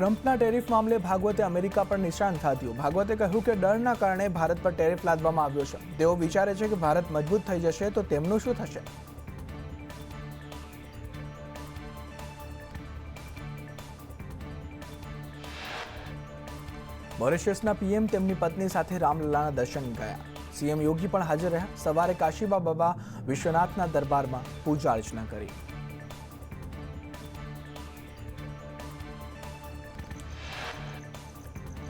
ટ્રમ્પના ટેરિફ મામલે ભાગવતે અમેરિકા પર નિશાન સાધ્યું. ભાગવતે કહ્યું કે ડરના કારણે ભારત પર ટેરિફ લાદવામાં આવ્યો છે. તેઓ વિચારે છે કે ભારત મજબૂત થઈ જશે તો તેમનું શું થશે. મોરિશિયસના પીએમ તેમની પત્ની સાથે રામલલાના દર્શન ગયા. સીએમ યોગી પણ હાજર રહ્યા. સવારે કાશીબા બાબા વિશ્વનાથના દરબારમાં પૂજા અર્ચના કરી.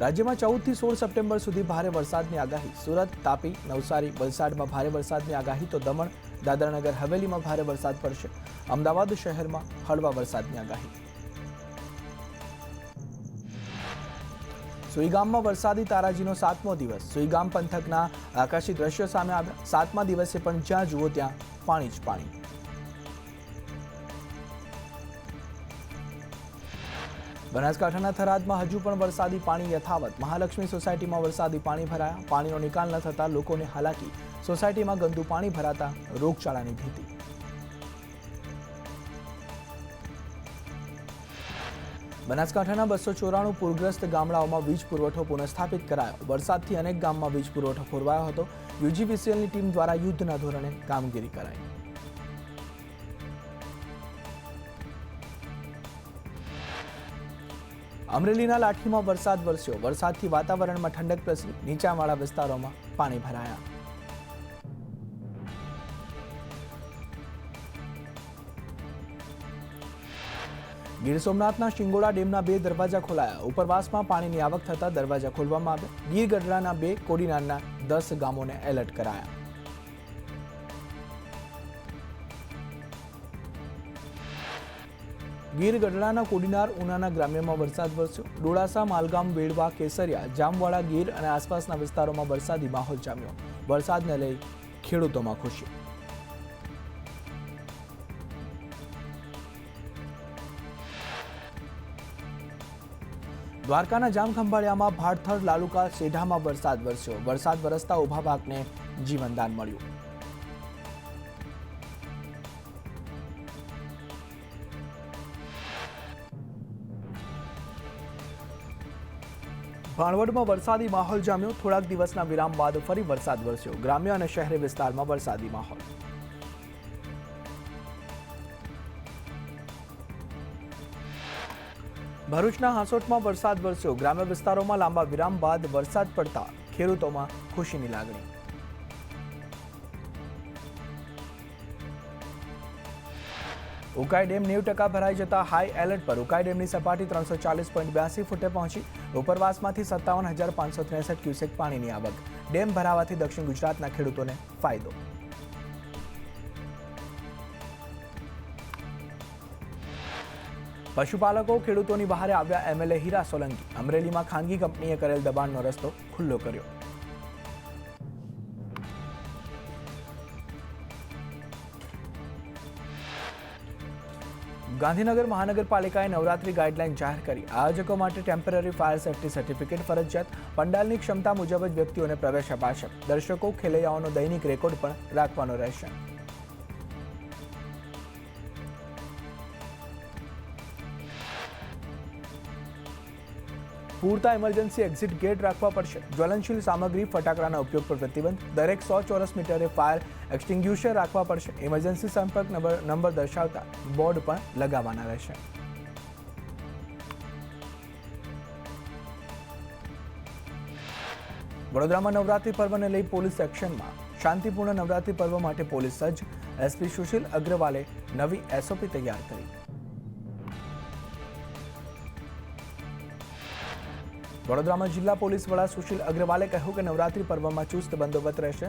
રાજ્યમાં 14 થી 16 સપ્ટેમ્બર સુધી ભારે વરસાદની આગાહી. સુરત, તાપી, નવસારી, વલસાડમાં ભારે વરસાદની આગાહી તો દમણ, દાદરાનગર હવેલીમાં ભારે વરસાદ પડશે. અમદાવાદ શહેરમાં હળવા વરસાદની આગાહી. સુઈગામમાં વરસાદી તારાજીનો 7મો દિવસ. સુઈગામ પંથકના આકાશી દ્રશ્યો સામે આવ્યા. 7મા દિવસે પણ જ્યાં જુઓ ત્યાં પાણી જ પાણી. બનાસકાંઠાના થરાદમાં હજુ પણ વરસાદી પાણી યથાવત. મહાલક્ષ્મી સોસાયટીમાં વરસાદી પાણી ભરાયા. પાણીનો નિકાલ ન થતા લોકોને હાલાકી. સોસાયટીમાં ગંદુ પાણી ભરાતા રોગચાળાની ભીતિ. બનાસકાંઠાના 294 પૂરગ્રસ્ત ગામડાઓમાં વીજ પુરવઠો પુનઃસ્થાપિત કરાયો. વરસાદથી અનેક ગામમાં વીજ પુરવઠો ખોરવાયો હતો. યુજીવીસીએલની ટીમ દ્વારા યુદ્ધના ધોરણે કામગીરી કરાઈ. અમરેલીના લાઠીમાં વરસાદ વરસ્યો. વરસાદથી વાતાવરણમાં ઠંડક પ્રસરી. નીચાણવાળા વિસ્તારોમાં પાણી ભરાયા. ગીર સોમનાથના શિંગોડા ડેમના 2 દરવાજા ખોલાયા. ઉપરવાસમાં પાણીની આવક થતા દરવાજા ખોલવામાં આવ્યા. ગીર ગઢડાના 2, કોડીનારના 10 ગામોને એલર્ટ કરાયા. ગીર ગઢડાના કોડીનાર ઉનાના ગ્રામ્યમાં વરસાદ વરસ્યો. ડોળાસા, માલગામ, વેડવા, કેસરિયા, જામવાડા, ગીર અને આસપાસના વિસ્તારોમાં વરસાદી માહોલ જામ્યો. વરસાદને લઈ ખેડૂતોમાં ખુશી. દ્વારકાના જામખંભાળિયામાં ભાડથળ લાલુકા સેઢામાં વરસાદ વરસ્યો. વરસાદ વરસતા ઉભા પાકને જીવનદાન મળ્યું. ભાણવડમાં વરસાદી માહોલ જામ્યો. થોડાક દિવસના વિરામ બાદ ફરી વરસાદ વરસ્યો. ગ્રામ્ય અને શહેરી વિસ્તારમાં વરસાદી માહોલ. ભરૂચના હાંસોટમાં વરસાદ વરસ્યો. ગ્રામ્ય વિસ્તારોમાં લાંબા વિરામ બાદ વરસાદ પડતા ખેડૂતોમાં ખુશીની લાગણી. ઉકાઈ ડેમ 90% ભરાઈ જતા હાઈ એલર્ટ પર. ઉકાઈ ડેમની સપાટી 340.82 ફૂટે પહોંચી. ઉપરવાસમાંથી 57,563 ક્યુસેક પાણીની આવક. ડેમ ભરાવાથી દક્ષિણ ગુજરાતના ખેડૂતોને ફાયદો. પશુપાલકો ખેડૂતોની બહારે આવ્યા. એમએલએ હીરા સોલંકી. અમરેલીમાં ખાનગી કંપનીએ કરેલ દબાણનો રસ્તો ખુલ્લો કર્યો. ગાંધીનગર મહાનગરપાલિકાએ નવરાત્રી ગાઈડલાઈન જાહેર કરી. આયોજકો માટે ટેમ્પરરી ફાયર સેફ્ટી સર્ટિફિકેટ ફરજિયાત. પંડાલની ક્ષમતા મુજબ જ વ્યક્તિઓને પ્રવેશ અપાશે. દર્શકો, ખેલૈયાઓનો દૈનિક રેકોર્ડ પણ રાખવાનો રહેશે. પૂરતા ઇમરજન્સી એક્ઝિટ ગેટ રાખવા પડશે. જ્વલનશીલ સામગ્રી, ફટાકડાના ઉપયોગ પર પ્રતિબંધ. દરેક 100 ચોરસ મીટરે ફાયર એક્સટિંગ્યુશર રાખવા પડશે. ઇમરજન્સી સંપર્ક નંબર દર્શાવતા બોર્ડ પણ લગાવવાના રહેશે. વડોદરામાં નવરાત્રી પર્વને લઈ પોલીસ એક્શનમાં. શાંતિપૂર્ણ નવરાત્રી પર્વ માટે પોલીસ સજ્જ. એસપી સુશીલ અગ્રવાલે નવી એસઓપી તૈયાર કરી. વડોદરામાં જિલ્લા પોલીસ વડા સુશીલ અગ્રવાલે કહ્યું કે નવરાત્રી પર્વમાં ચુસ્ત બંદોબસ્ત રહેશે.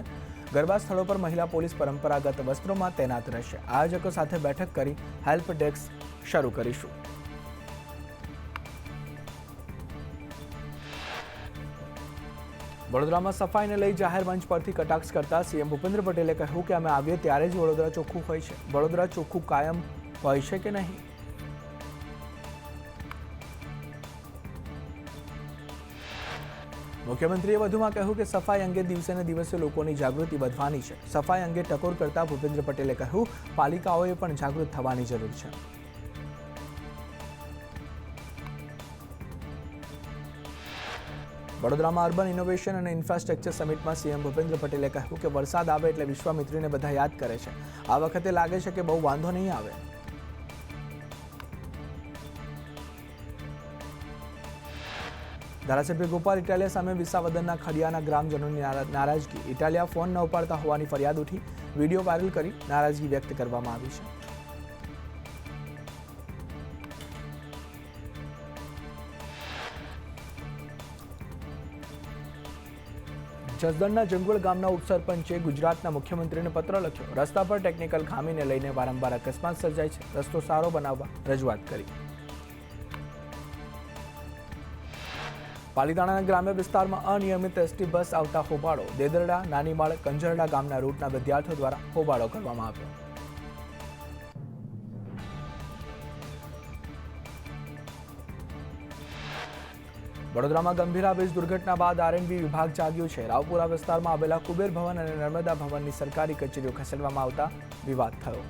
ગરબા સ્થળો પર મહિલા પોલીસ પરંપરાગત વસ્ત્રોમાં તૈનાત રહેશે. આયોજકો સાથે બેઠક કરી હેલ્પ ડેસ્ક શરૂ કરીશું. વડોદરામાં સફાઈને લઈ જાહેર મંચ પરથી કટાક્ષ કરતા સીએમ ભૂપેન્દ્ર પટેલે કહ્યું કે અમે આવીએ ત્યારે જ વડોદરા ચોખ્ખું હોય છે. વડોદરા ચોખ્ખું કાયમ હોય છે કે નહીં? મુખ્યમંત્રીએ વધુમાં કહ્યું કે સફાઈ અંગે દિવસે ને દિવસે લોકોની જાગૃતિ વધવાની છે. સફાઈ અંગે ટકોર કરતા ભૂપેન્દ્ર પટેલે કહ્યું પાલિકાઓએ પણ જાગૃત થવાની જરૂર છે. વડોદરામાં અર્બન ઇનોવેશન અને ઇન્ફ્રાસ્ટ્રક્ચર સમિટમાં સીએમ ભૂપેન્દ્ર પટેલે કહ્યું કે વરસાદ આવે એટલે વિશ્વામિત્રીને બધા યાદ કરે છે. આ વખતે લાગે છે કે બહુ વાંધો નહીં આવે. ધારાસભ્ય ગોપાલ ઇટાલિયા સામે વિસાવદરના ખડિયાના ગ્રામજનોની નારાજગી. ઇટાલિયા ફોન ન ઉપાડતા હોવાની ફરિયાદ ઉઠી. વિડીયો વાયરલ કરી નારાજગી વ્યક્ત કરવામાં આવી છે. જસદણના જંગોળ ગામના ઉપસરપંચે ગુજરાતના મુખ્યમંત્રીને પત્ર લખ્યો. રસ્તા પર ટેકનિકલ ખામીને લઈને વારંવાર અકસ્માત સર્જાય છે. રસ્તો સારો બનાવવા રજૂઆત કરી. પાલીતાણાના ગ્રામ્ય વિસ્તારમાં અનિયમિત એસટી બસ આવતા હોબાળો. દેદરડા, નાનીમાળ, કંજરડા ગામના રૂટના વિદ્યાર્થીઓ દ્વારા હોબાળો કરવામાં આવ્યો. વડોદરામાં ગંભીર વીજ દુર્ઘટના બાદ આરએનબી વિભાગ જાગ્યું છે. રાવપુરા વિસ્તારમાં આવેલા કુબેર ભવન અને નર્મદા ભવનની સરકારી કચેરીઓ ખસેડવામાં આવતા વિવાદ થયો.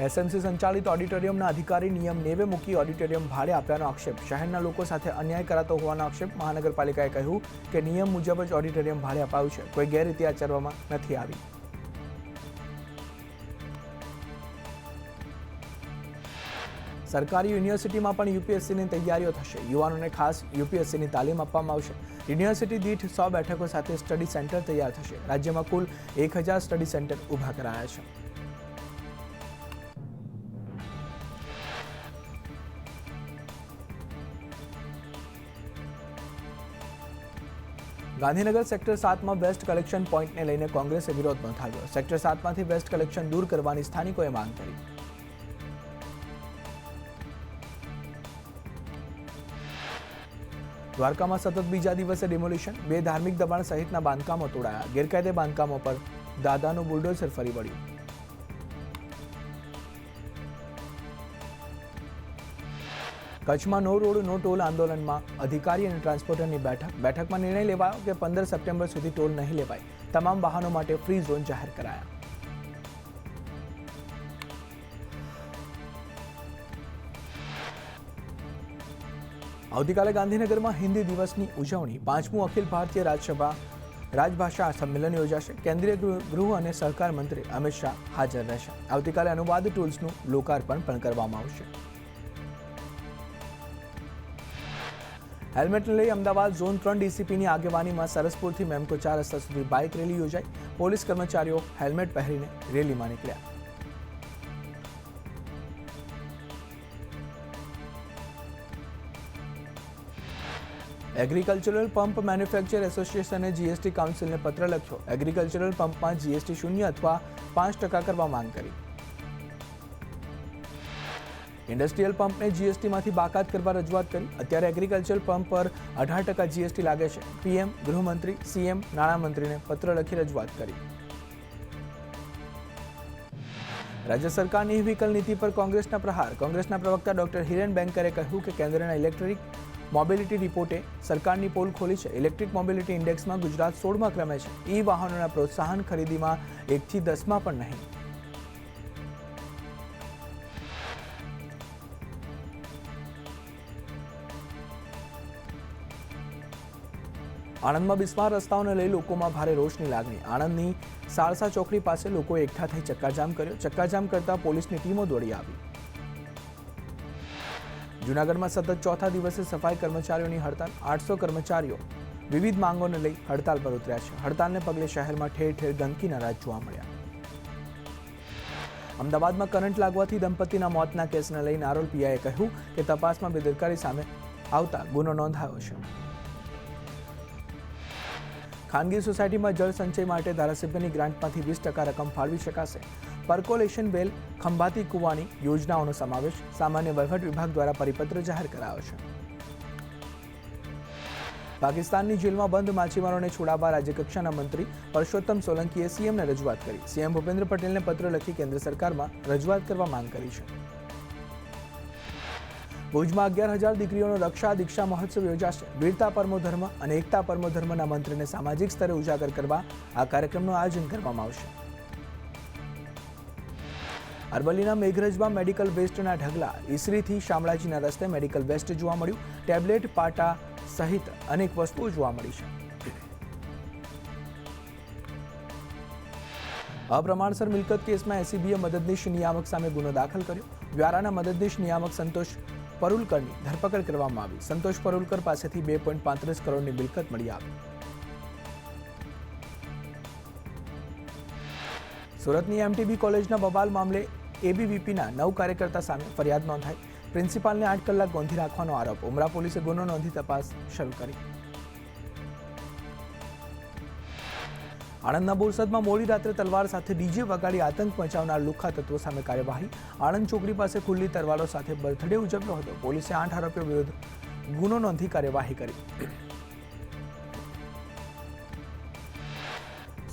એસએમસી સંચાલિત ઓડિટોરિયમના અધિકારી નિયમ 90 મૂકી ઓડિટોરિયમ ભાડે આપ્યાનો આક્ષેપ. શહેરના લોકો સાથે અન્યાય કરાતો હોવાનો આક્ષેપ. મહાનગરપાલિકાએ કહ્યું કે નિયમ મુજબ જ ઓડિટોરિયમ ભાડે અપાયું છે. કોઈ ગેરરીતિ આચરવામાં નથી આવી. સરકારી યુનિવર્સિટીમાં પણ યુપીએસસીની તૈયારીઓ થશે. યુવાનોને ખાસ યુપીએસસીની તાલીમ આપવામાં આવશે. યુનિવર્સિટી દીઠ 100 બેઠકો સાથે સ્ટડી સેન્ટર તૈયાર થશે. રાજ્યમાં કુલ 1000 સ્ટડી સેન્ટર ઊભા કરાયા છે. ગાંધીનગર સેક્ટર 7માં વેસ્ટ કલેક્શન પોઈન્ટને લઈને કોંગ્રેસે વિરોધ નોંધાવ્યો. સેક્ટર 7માંથી વેસ્ટ કલેક્શન દૂર કરવાની સ્થાનિકોએ માંગ કરી. દ્વારકામાં સતત બીજા દિવસે ડિમોલિશન. 2 ધાર્મિક દબાણ સહિતના બાંધકામો તોડાયા. ગેરકાયદે બાંધકામો પર દાદાનું બુલડોઝર ફરી વળ્યું. કચ્છમાં નો રોડ નો ટોલ આંદોલનમાં અધિકારી અને ટ્રાન્સપોર્ટરની બેઠકમાં નિર્ણય લેવાયો કે 15 સપ્ટેમ્બર સુધી ટોલ નહીં લેવાય. તમામ વાહનો માટે ફ્રી ઝોન જાહેર કરાયા. આવતીકાલે ગાંધીનગરમાં હિન્દી દિવસની ઉજવણી. 5મું અખિલ ભારતીય રાજભાષા સંમેલન યોજાશે. કેન્દ્રીય ગૃહ અને સહકાર મંત્રી અમિત શાહ હાજર રહેશે. આવતીકાલે અનુવાદ ટૂલ્સનું લોકાર્પણ પણ કરવામાં આવશે. હેલ્મેટને લઈ અમદાવાદ ઝોન 3 ડીસીપીની આગેવાનીમાં સરસપુરથી મેમકો 4 રસ્તા સુધી બાઇક રેલી યોજાઈ. પોલીસ કર્મચારીઓ હેલ્મેટ પહેરીને રેલીમાં નીકળ્યા. એગ્રીકલ્ચરલ પંપ મેન્યુફેક્ચર એસોસિએશને જીએસટી કાઉન્સિલને પત્ર લખ્યો. એગ્રીકલ્ચરલ પંપમાં જીએસટી 0 અથવા 5% કરવા માંગ કરી. ઇન્ડસ્ટ્રીયલ પંપને જીએસટીમાંથી બાકાત કરવા રજૂઆત કરી. અત્યારે એગ્રીકલ્ચર પંપ પર 18% જીએસટી લાગે છે. પીએમ, ગૃહમંત્રી, સીએમ, નાણામંત્રીને પત્ર લખી રજૂઆત કરી. રાજ્ય સરકારની વ્હીકલ નીતિ પર કોંગ્રેસના પ્રહાર. કોંગ્રેસના પ્રવક્તા ડોક્ટર હિરેન બેંકરે કહ્યું કે કેન્દ્રના ઇલેક્ટ્રિક મોબિલિટી રિપોર્ટે સરકારની પોલ ખોલી છે. ઇલેક્ટ્રિક મોબિલિટી ઇન્ડેક્સમાં ગુજરાત 16મા ક્રમે છે. ઈ વાહનોના પ્રોત્સાહન ખરીદીમાં 1 થી 10માં પણ નહીં. આણંદમાં બિસ્માર રસ્તાઓને લઈ લોકોમાં ભારે રોષની લાગણી. આણંદની સાળસા ચોકડી પાસે લોકોએ એકઠા થઈ ચક્કાજામ કર્યો. ચક્કાજામ કરતા પોલીસની ટીમો દોડી આવી. જૂનાગઢમાં સતત ચોથા દિવસે સફાઈ કર્મચારીઓની હડતાલ. 800 કર્મચારીઓ વિવિધ માંગોને લઈ હડતાલ પર ઉતર્યા છે. હડતાલને પગલે શહેરમાં ઠેર ઠેર ગંદકીના રાજ જોવા મળ્યા. અમદાવાદમાં કરંટ લાગવાથી દંપતીના મોતના કેસને લઈ નારોલ પીઆઈએ કહ્યું કે તપાસમાં બેદરકારી સામે આવતા ગુનો નોંધાયો છે. ખાનગી સોસાયટીમાં જળ સંચય માટે ધારાસભ્યની ગ્રાન્ટમાંથી 20% રકમ ફાળવી શકાશે. પર્કોલેશન વેલ, ખંભાતી કુવાની યોજનાઓનો સમાવેશ. સામાન્ય વહીવટ વિભાગ દ્વારા પરિપત્ર જાહેર કરાયો છે. પાકિસ્તાનની જેલમાં બંધ માછીમારોને છોડાવવા રાજ્યકક્ષાના મંત્રી પરસોત્તમ સોલંકીએ સીએમને રજૂઆત કરી. સીએમ ભૂપેન્દ્ર પટેલને પત્ર લખી કેન્દ્ર સરકારમાં રજૂઆત કરવા માંગ કરી છે. ભુજમાં 11,000 દીકરીઓનો રક્ષા દીક્ષા મહોત્સવ યોજાશે. વીરતા પરમો ધર્મ અને એકતા પરમો ધર્મના મંત્રને સામાજિક સ્તરે ઉજાગર કરવા આ કાર્યક્રમનું આયોજન કરવામાં આવશે. અરવલ્લીના મેઘરજમાં મેડિકલ વેસ્ટના ઢગલા. ઈસરીથી શામળાજીના રસ્તે મેડિકલ વેસ્ટ જોવા મળ્યું. ટેબ્લેટ, પાટા સહિત અનેક વસ્તુઓ જોવા મળી છે. અપ્રમાણસર મિલકત કેસમાં એસીબીએ મદદનીશ નિયામક સામે ગુનો દાખલ કર્યો. વ્યારાના મદદનીશ નિયામક સંતોષ પરુલકરની ધરપકડ કરવામાં આવી. સંતોષ પરુલકર પાસેથી 2.35 કરોડની મિલકત મળી આવી. સુરતની એમટીબી કોલેજના બબાલ મામલે એબીવીપીના 9 કાર્યકર્તા સામે ફરિયાદ નોંધાઈ. પ્રિન્સિપાલને 8 કલાક ગોંધી રાખવાનો આરોપ. ઉમરા પોલીસે ગુનો નોંધી તપાસ શરૂ કરી. આણંદના બોરસદમાં મોડી રાત્રે તલવાર સાથે ડીજે વગાડી આતંક મચાવનાર લુખ્ખા તત્વો સામે કાર્યવાહી. આણંદ ચોકડી પાસે ખુલ્લી તલવારો સાથે બર્થડે ઉજવ્યો હતો. પોલીસે 8 આરોપીઓ વિરુદ્ધ ગુનો નોંધી કાર્યવાહી કરી.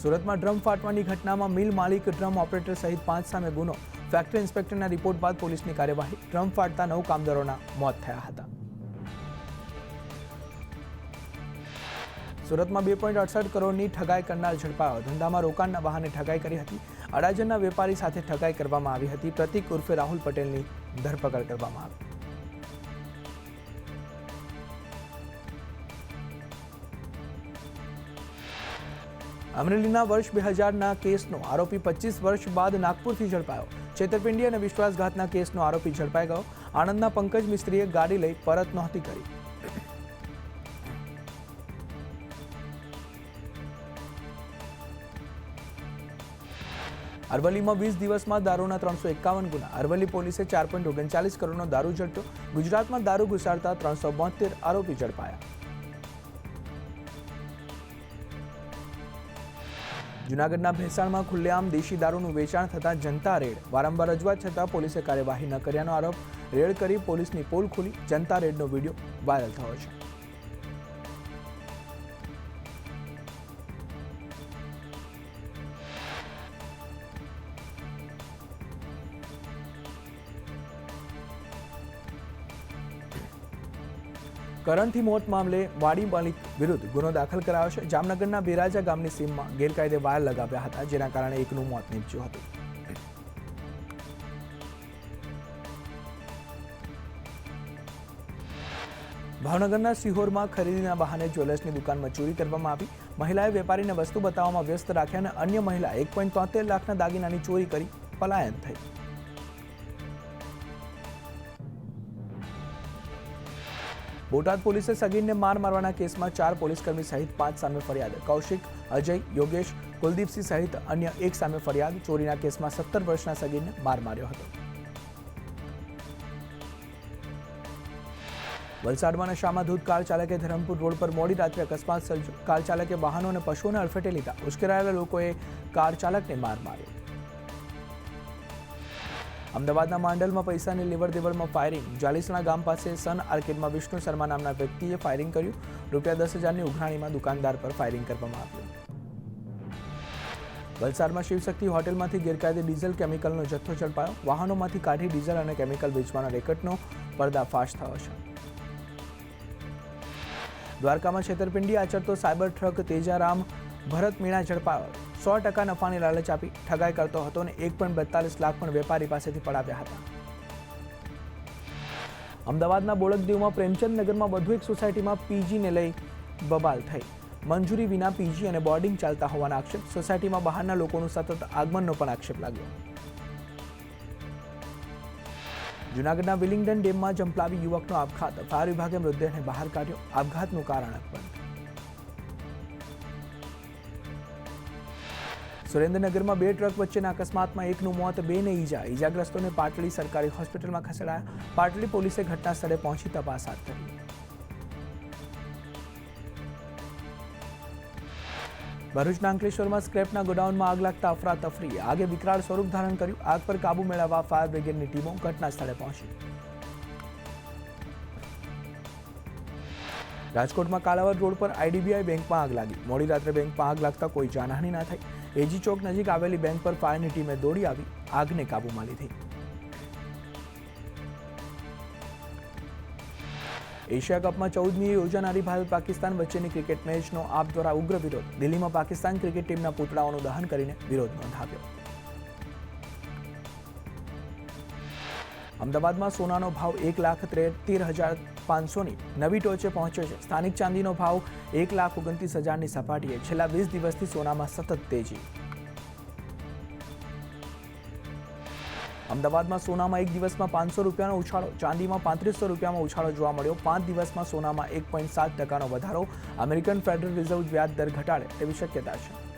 સુરતમાં ડ્રમ ફાટવાની ઘટનામાં મિલ માલિક, ડ્રમ ઓપરેટર સહિત 5 સામે ગુનો. ફેક્ટરી ઇન્સ્પેક્ટરના રિપોર્ટ બાદ પોલીસની કાર્યવાહી. ડ્રમ ફાટતા 9 કામદારોના મોત થયા હતા. સુરતમાં 2.68 કરોડની ઠગાઈ કરનાર ઝડપાયો. ધંધામાં રોકાણના બહાને ઠગાઈ કરી હતી. અડાજણના વેપારી સાથે ઠગાઈ કરવામાં આવી હતી. પ્રતિક ઉર્ફે રાહુલ પટેલની ધરપકડ કરવામાં આવી. અમરેલીના વર્ષ 2000ના કેસનો આરોપી 25 વર્ષ બાદ નાગપુરથી ઝડપાયો. છેતરપિંડી અને વિશ્વાસઘાતના કેસનો આરોપી ઝડપાઈ ગયો. આણંદના પંકજ મિસ્ત્રીએ ગાડી લઈ પરત નહોતી કરી. અરવલ્લીમાં 20 દિવસમાં દારૂના 351 ગુના. અરવલ્લી પોલીસે 4.39 કરોડનો દારૂ ઝડપ્યો. ગુજરાતમાં દારૂ ઘુસાડતા 372 આરોપી ઝડપાયા. જૂનાગઢના ભેસાણમાં ખુલ્લેઆમ દેશી દારૂનું વેચાણ થતા જનતા રેડ. વારંવાર રજૂઆત છતાં પોલીસે કાર્યવાહી ન કર્યાનો આરોપ. રેડ કરી પોલીસની પોલ ખુલી. જનતા રેડનો વિડીયો વાયરલ થયો છે. કરણથી મોત મામલે વાડી માલિક વિરુદ્ધ ગુનો દાખલ કરાયો છે. જામનગરના બેરાજા ગામની સીમમાં ગેરકાયદે વાયર લગાવ્યા હતા, જેના કારણે એકનું મોત નીપજ્યું હતું. ભાવનગરના સિહોરમાં ખરીદીના બહાને જ્વેલર્સની દુકાનમાં ચોરી કરવામાં આવી. મહિલાએ વેપારીને વસ્તુ બતાવવામાં વ્યસ્ત રાખ્યા અને અન્ય મહિલા 1.73 લાખના દાગીનાની ચોરી કરી પલાયન થઈ. બોટાદ પોલીસે સગીરને માર મારવાના કેસમાં 4 પોલીસકર્મી સહિત 5 સામે ફરિયાદ. કૌશિક, અજય, યોગેશ, કુલદીપસિંહ સહિત અન્ય 1 સામે ફરિયાદ. ચોરીના કેસમાં 17 વર્ષના સગીરને માર માર્યો હતો. વલસાડમાં નશામાં ધૂત કાર ચાલકે ધરમપુર રોડ પર મોડી રાત્રે અકસ્માત સર્જ્યો. કાર ચાલકે વાહનો અને પશુઓને અડફેટે લીધા. ઉશ્કેરાયેલા લોકોએ કાર ચાલકને માર માર્યો. અમદાવાદના માંડલમાં પૈસાની લેવડ દેવડમાં ફાયરિંગ. જાલીસણા ગામ પાસે સન આર્કેડમાં વિષ્ણુ શર્મા નામના વ્યક્તિએ ફાયરિંગ કર્યું. ₹10,000ની ઉઘરાણીમાં દુકાનદાર પર ફાયરિંગ કરવામાં આવ્યું. વલસાડમાં શિવશક્તિ હોટેલમાંથી ગેરકાયદે ડીઝલ કેમિકલનો જથ્થો ઝડપાયો. વાહનોમાંથી કાઢી ડીઝલ અને કેમિકલ વેચવાના રેકેટનો પર્દાફાશ થયો છે. દ્વારકામાં છેતરપિંડી આચરતો સાયબર ટ્રક તેજારામ ભરત મીણા ઝડપાયો. 100% નફાની લાલચ આપી ઠગાઈ કરતો હતો અને 1.42 લાખ પણ વેપારી પાસેથી પડાવ્યા હતા. અમદાવાદના બોડકદેવમાં પ્રેમચંદ નગરમાં વધુ એક સોસાયટીમાં પીજીને લઈ બબાલ થઈ. મંજૂરી વિના પીજી અને બોર્ડિંગ ચાલતા હોવાના આક્ષેપ. સોસાયટીમાં બહારના લોકોનું સતત આગમનનો પણ આક્ષેપ લાગ્યો. જૂનાગઢના વિલિંગડન ડેમમાં જંપલાવી યુવકનો આપઘાત. ફાયર વિભાગે મૃતદેહને બહાર કાઢ્યો. આપઘાતનું કારણ અકબંધ. સુરેન્દ્રનગરમાં 2 ટ્રક વચ્ચેના અકસ્માતમાં એકનું મોત, 2ને ઈજા. ઈજાગ્રસ્તોને પાટડી સરકારી હોસ્પિટલમાં ખસેડાયા. પાટડી પોલીસે ઘટના સ્થળે પહોંચી તપાસ હાથ ધરી. ભરૂચના અંકલેશ્વરમાં સ્ક્રેપના ગોડાઉનમાં આગ લાગતા અફરાતફરી. આગે વિકરાળ સ્વરૂપ ધારણ કર્યું. આગ પર કાબુ મેળવવા ફાયર બ્રિગેડની ટીમો ઘટના સ્થળે પહોંચી. રાજકોટમાં કાલાવડ રોડ પર આઈડીબીઆઈ બેંકમાં આગ લાગી. મોડી રાત્રે બેંકમાં આગ લાગતા કોઈ જાનહાનિ ન થઈ. એજી ચોક નજીક આવેલી બેંક પર ફાયરની ટીમે દોડી આવી આગને કાબૂમાં લીધી. એશિયા કપમાં 14મી યોજાનારી ભારત પાકિસ્તાન વચ્ચેની ક્રિકેટ મેચનો આપ દ્વારા ઉગ્ર વિરોધ. દિલ્હીમાં પાકિસ્તાન ક્રિકેટ ટીમના પૂતળાઓનું દહન કરીને વિરોધ નોંધાવ્યો. અમદાવાદમાં સોનાનો ભાવ 1,13,500ની નવી ટોચે પહોંચ્યો છે. સ્થાનિક ચાંદીનો ભાવ 1,29,000ની સપાટીએ. છેલ્લા 20 દિવસથી સોનામાં સતત તેજી. અમદાવાદમાં સોનામાં એક દિવસમાં 500 રૂપિયાનો ઉછાળો, ચાંદીમાં 3500 રૂપિયામાં ઉછાળો જોવા મળ્યો. 5 દિવસમાં સોનામાં 1.7% વધારો. અમેરિકન ફેડરલ રિઝર્વ વ્યાજ દર ઘટાડે તેવી શક્યતા છે.